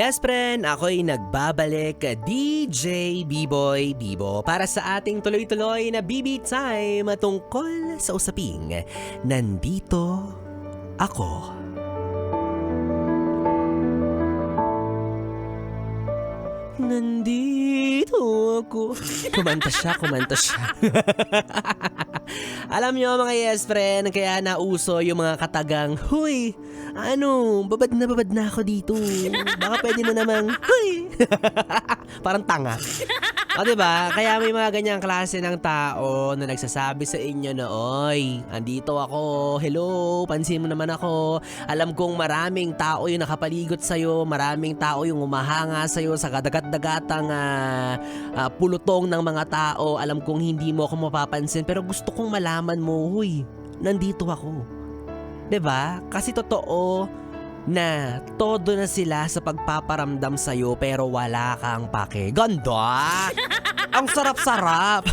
Yes friend, ako'y nagbabalik, DJ B-Boy Bibo para sa ating tuloy-tuloy na BB Time tungkol sa usaping Nandito Ako. Nandito ako. Kumanta siya. Alam nyo mga yes friend, kaya nauso yung mga katagang, huy, babad na ako dito. Baka pwede mo namang, huy. Parang tanga. O diba? Kaya may mga ganyang klase ng tao na nagsasabi sa inyo na, oy, andito ako, hello, pansin mo naman ako. Alam kong maraming tao yung nakapaligot sa'yo, maraming tao yung umahanga sa'yo sa kadagat-dagatang pulutong ng mga tao. Alam kong hindi mo ako mapapansin, pero gusto kong malaman mo, huy, nandito ako. Diba? Kasi totoo na todo na sila sa pagpaparamdam sa'yo pero wala kang pake. Ganda! Ang sarap-sarap!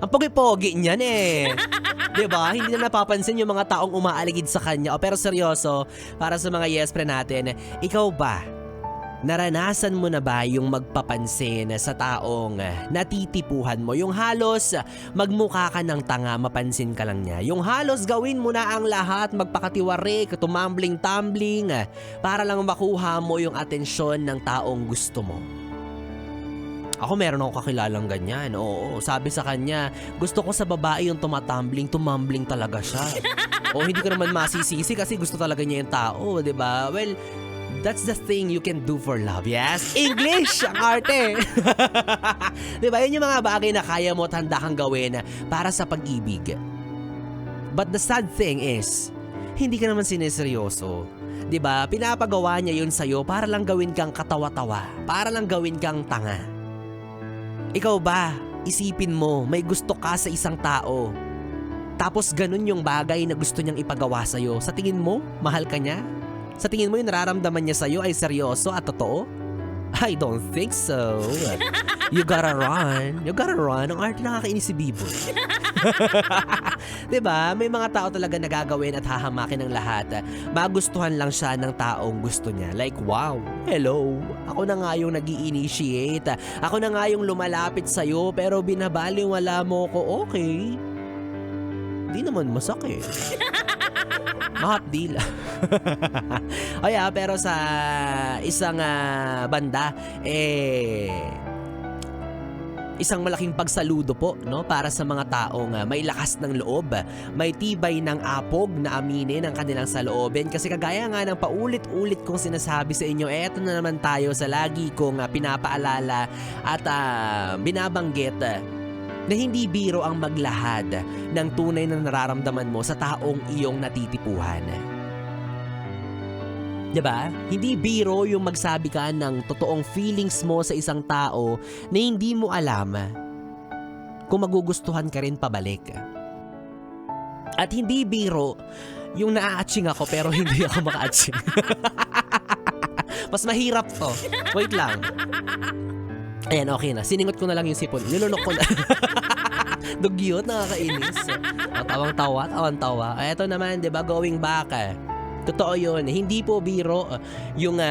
Ang pogi-pogi niyan eh. Diba? Hindi na napapansin yung mga taong umaaligid sa kanya. Pero seryoso, para sa mga yes friend natin, ikaw ba? Naranasan mo na ba yung magpapansin sa taong natitipuhan mo? Yung halos magmukha ka ng tanga, mapansin ka lang niya. Yung halos gawin mo na ang lahat, magpakatiwarik, tumambling-tumbling, para lang makuha mo yung atensyon ng taong gusto mo. Ako meron akong kakilalang ganyan. Oo, sabi sa kanya, gusto ko sa babae yung tumambling talaga siya. O hindi ko naman masisisi kasi gusto talaga niya yung tao, diba? Well, that's the thing you can do for love. Yes, English! Ang arte! Diba, yun yung mga bagay na kaya mo at handa kang gawin para sa pag-ibig. But the sad thing is, hindi ka naman sineseryoso. Diba, pinapagawa niya yun sa'yo para lang gawin kang katawa-tawa. Para lang gawin kang tanga. Ikaw ba, isipin mo, may gusto ka sa isang tao. Tapos ganun yung bagay na gusto niyang ipagawa sa'yo. Sa tingin mo, mahal ka niya? Sa tingin mo yung nararamdaman niya sa'yo ay seryoso at totoo? I don't think so. You gotta run. Ang arte nakakainis si Bibo. Diba? May mga tao talaga nagagawin at hahamakin ng lahat. Magustuhan lang siya ng taong gusto niya. Like, wow, hello. Ako na nga yung nag-i-initiate. Ako na nga yung lumalapit sa'yo pero binabaliwala mo ko, okay. Di naman masakit. Mahapdi lang. O yeah, pero sa isang banda, isang malaking pagsaludo po, no, para sa mga taong may lakas ng loob, may tibay ng apog na aminin ang kanilang saloobin. Kasi kagaya nga ng paulit-ulit kong sinasabi sa inyo, eto na naman tayo sa lagi kong pinapaalala at binabanggit na hindi biro ang maglahad ng tunay na nararamdaman mo sa taong iyong natitipuhan. Diba? Hindi biro yung magsabi ka ng totoong feelings mo sa isang tao na hindi mo alam kung magugustuhan ka rin pabalik. At hindi biro yung naa-atching ako pero hindi ako maka-atching. Mas mahirap to. Wait lang. Ayan, okay na. Siningot ko na lang yung sipon. Nilunok ko na. Dugyot, nakakainis. Tawang-tawa. Eto naman, diba, going back. Totoo yun. Hindi po biro yung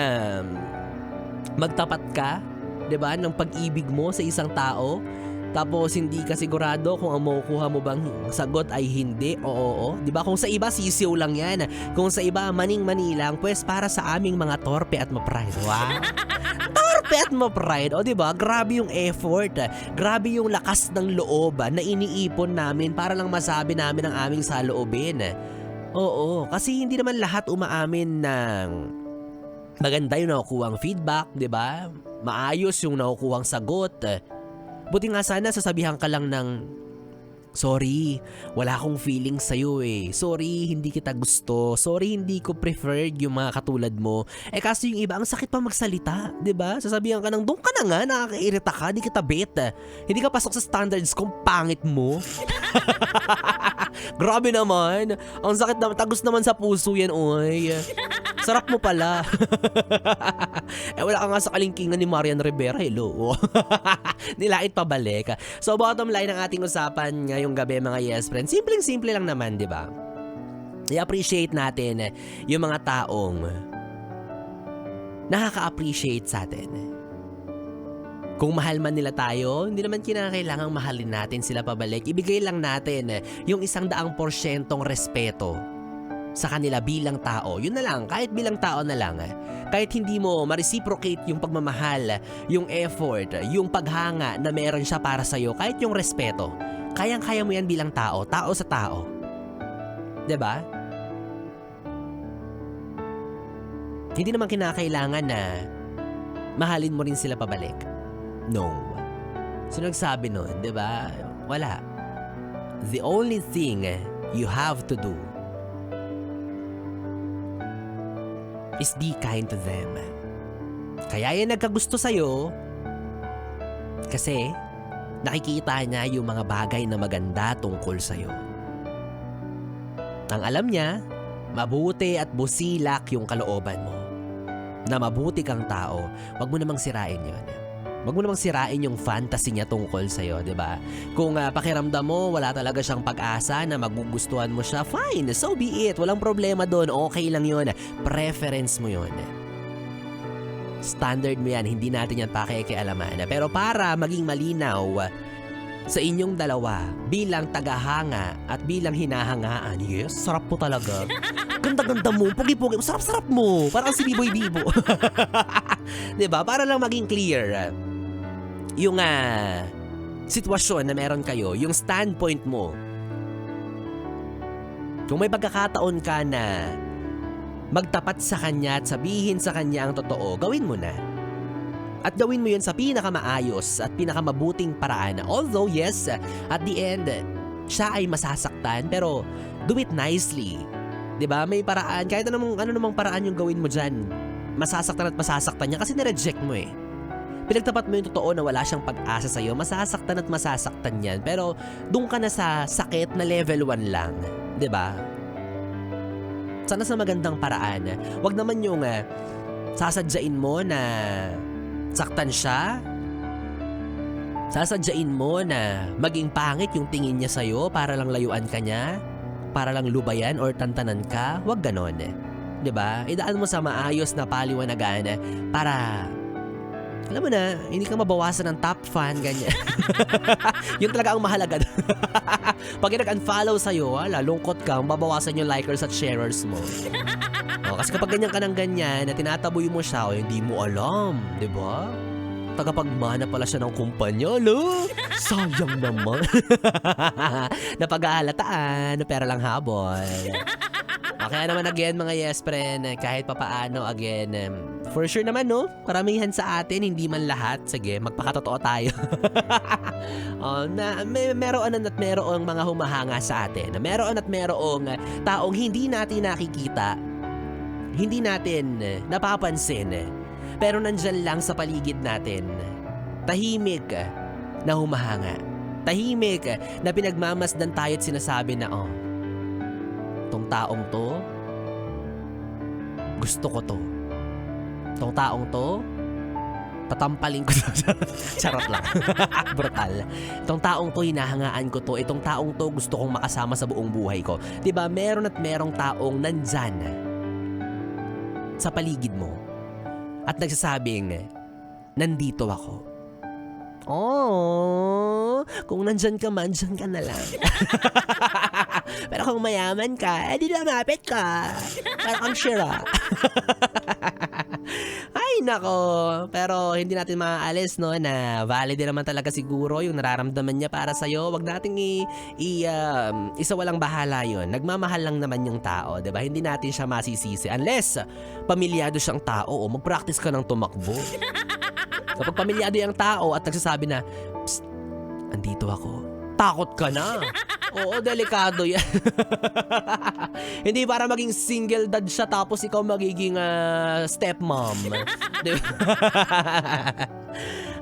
magtapat ka, diba, ng pag-ibig mo sa isang tao. Tapos hindi ka sigurado kung ang makukuha mo bang sagot ay hindi o oo. Diba? Kung sa iba, sisiw lang yan. Kung sa iba, maning-mani lang. Pues para sa aming mga torpe at ma-pride. Wow! Torpe at ma-pride. O diba? Grabe yung effort. Grabe yung lakas ng loob na iniipon namin para lang masabi namin ang aming saloobin. Oo, kasi hindi naman lahat umaamin ng maganda yung nakukuhang feedback, diba? Maayos yung nakukuhang sagot. Buti nga sana sasabihan ka lang ng, sorry, wala akong feeling sa'yo eh. Sorry, hindi kita gusto. Sorry, hindi ko preferred yung mga katulad mo. Kasi yung iba, ang sakit pa magsalita, diba? Sasabihan ka ng, doon ka na nga, nakakairita ka, di kita bet. Hindi ka pasok sa standards kung pangit mo. Grabe naman. Ang sakit naman, tagos naman sa puso yan, oy. Sarap mo pala. Wala ka nga sa kalingkingan ni Marian Rivera. Hello. Nilait pabalik. So bottom line ng ating usapan ngayong gabi mga yes friends. Simpleng-simple lang naman, di ba? I-appreciate natin yung mga taong nakaka-appreciate sa atin. Kung mahal man nila tayo, hindi naman kinakailangang mahalin natin sila pabalik. Ibigay lang natin yung 100% respeto sa kanila bilang tao. Yun na lang, kahit bilang tao na lang. Kahit hindi mo ma-reciprocate yung pagmamahal, yung effort, yung paghanga na meron siya para sa'yo, kahit yung respeto, kayang-kaya mo yan bilang tao, tao sa tao. 'Di ba? Hindi naman kinakailangan na mahalin mo rin sila pabalik. No. Sino nagsabi nun, 'di ba? Wala. The only thing you have to do is be kind to them. Kaya yan nagkagusto sa'yo kasi nakikita niya yung mga bagay na maganda tungkol sa'yo. Ang alam niya, mabuti at busilak yung kalooban mo. Na mabuti kang tao, wag mo namang sirain yun. Wag mo namang sirain yung fantasy niya tungkol sa'yo, 'di ba? Kung pakiramdam mo, wala talaga siyang pag-asa na magugustuhan mo siya, fine, so be it. Walang problema doon, okay lang yun. Preference mo yun. Standard mo yan, hindi natin yan pakikialaman. Pero para maging malinaw sa inyong dalawa, bilang tagahanga at bilang hinahangaan, yes, sarap po talaga. Ganda-ganda mo, pugi-pugi, sarap-sarap mo. Parang si Biboy Bibo. 'Di ba? Para lang maging clear yung sitwasyon na meron kayo, yung standpoint mo. Kung may pagkakataon ka na magtapat sa kanya at sabihin sa kanya ang totoo, gawin mo na. At gawin mo yun sa pinakamaayos at pinakamabuting paraan. Although yes, at the end, siya ay masasaktan, pero do it nicely. 'Di ba? May paraan, kahit ano namang paraan yung gawin mo dyan, masasaktan at masasaktan niya kasi nireject mo eh. Pinagtapat mo yung totoo na wala siyang pag-asa sa'yo, masasaktan at masasaktan yan. Pero doon ka na sa sakit na level 1 lang. 'Di ba? Sana sa magandang paraan. Wag naman yung sasadyain mo na saktan siya. Sasadyain mo na maging pangit yung tingin niya sa'yo para lang layuan ka niya, para lang lubayan or tantanan ka. Wag ganon. 'Di ba? Idaan mo sa maayos na paliwanagan para, alam mo na, hindi ka mabawasan ng top fan, ganyan. Yun talaga ang mahalaga. Pag nag-unfollow sa'yo, lungkot ka, mabawasan yung likers at sharers mo. Kasi kapag ganyan ka ng ganyan, na tinataboy mo siya, hindi mo alam, di ba? Tagapagmana pala siya ng kumpanya, lo? Sayang naman. Napag-aalataan, pera lang habol. Kaya naman again mga yes friend, kahit papaano again, for sure naman no, karamihan sa atin, hindi man lahat, sige magpakatotoo tayo. Na meron at merong mga humahanga sa atin, meron at merong taong hindi natin nakikita, hindi natin napapansin, pero nandyan lang sa paligid natin, tahimik na humahanga, tahimik na pinagmamasdan tayo at sinasabi na tong taong to, gusto ko to. Tong taong to, tatampalin ko to. Charot lang. Brutal. Itong taong to, hinahangaan ko to. Itong taong to, gusto kong makasama sa buong buhay ko. Diba, meron at merong taong nandyan sa paligid mo at nagsasabing, nandito ako. Kung nandyan ka man, dyan ka na lang. Pero kung mayaman ka, di lumapit ka. Parang kang Shira. Ay, nako. Pero hindi natin maaalis, no, na valid din naman talaga siguro yung nararamdaman niya para sa'yo. Wag nating isa walang bahala yun. Nagmamahal lang naman yung tao, diba? Hindi natin siya masisisi. Unless, pamilyado siyang tao, mag-practice ka ng tumakbo. Kapag pamilyado yung tao at nagsasabi na, psst, andito ako. Takot ka na. Oo, delikado yan. Hindi para maging single dad siya tapos ikaw magiging stepmom. Diba?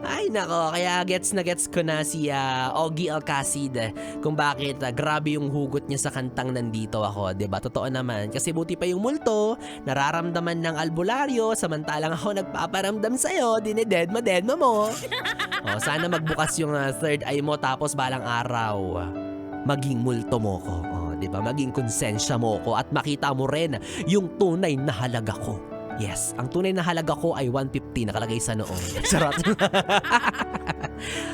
Ay nako, kaya gets na gets ko na si Ogie Alcacid kung bakit grabe yung hugot niya sa kantang Nandito Ako, 'di ba? Totoo naman, kasi buti pa yung multo nararamdaman ng albularyo samantalang ako nagpaparamdam sa iyo, dinededma mo. Sana magbukas yung third eye mo tapos balang araw maging multo mo ko. 'Di ba? Maging konsensya mo ko at makita mo rin yung tunay na halaga ko. Yes, ang tunay na halaga ko ay 150 nakalagay sa noo. Charot.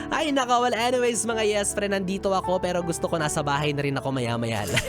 Ay nako, well anyways mga yes friend, nandito ako pero gusto ko nasa bahay na rin ako maya-maya lang.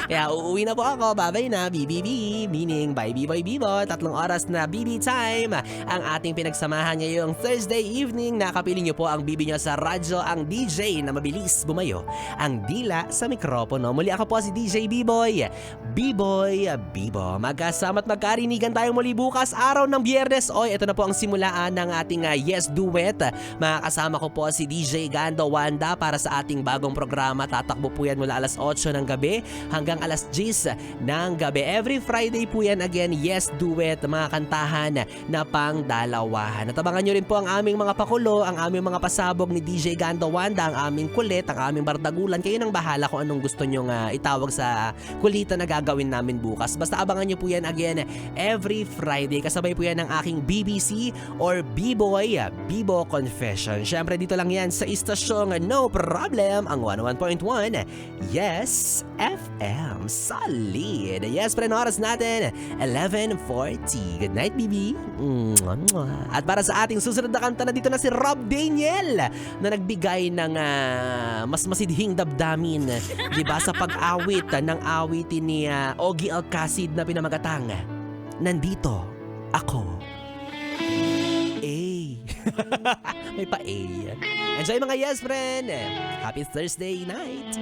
Kaya uuwi na po ako, babay na, BBB, meaning bye B-Boy Bibo, 3 oras na BB time. Ang ating pinagsamahan ngayong Thursday evening, nakapiling niyo po ang BB niyo sa radyo, ang DJ na mabilis bumayo, ang dila sa mikropono. Muli ako po si DJ B-Boy, B-Boy Bibo. Magkasama't magkarinigan tayo muli bukas, araw ng Biyernes. Oy, ito na po ang simulaan ng ating Yes Duet. Makakasama ko po si DJ Gando Wanda para sa ating bagong programa. Tatakbo po yan mula alas 8 ng gabi hanggang alas 10 ng gabi. Every Friday po yan again, Yes Duet, mga kantahan na pang dalawahan. At abangan nyo rin po ang aming mga pakulo, ang aming mga pasabog ni DJ Gando Wanda, ang aming kulit, ang aming bardagulan. Kayo nang bahala kung anong gusto nyong itawag sa kulitan na gagawin namin bukas. Basta abangan nyo po yan again every Friday. Kasabay po yan ng aking BBC or B-Boy Bibo Confession. Syempre dito lang yan sa istasyong No Problem, ang 101.1 Yes FM. Solid. Yes, pre, oras natin 11:40. Good night, BB. At para sa ating susunod na kanta, na dito na si Rob Daniel na nagbigay ng mas masidhing damdamin, di ba, sa pag-awit ng awitin ni Ogie Alcacid na pinamagatang Nandito Ako. May pa-A. Enjoy mga yes friend. Happy Thursday night.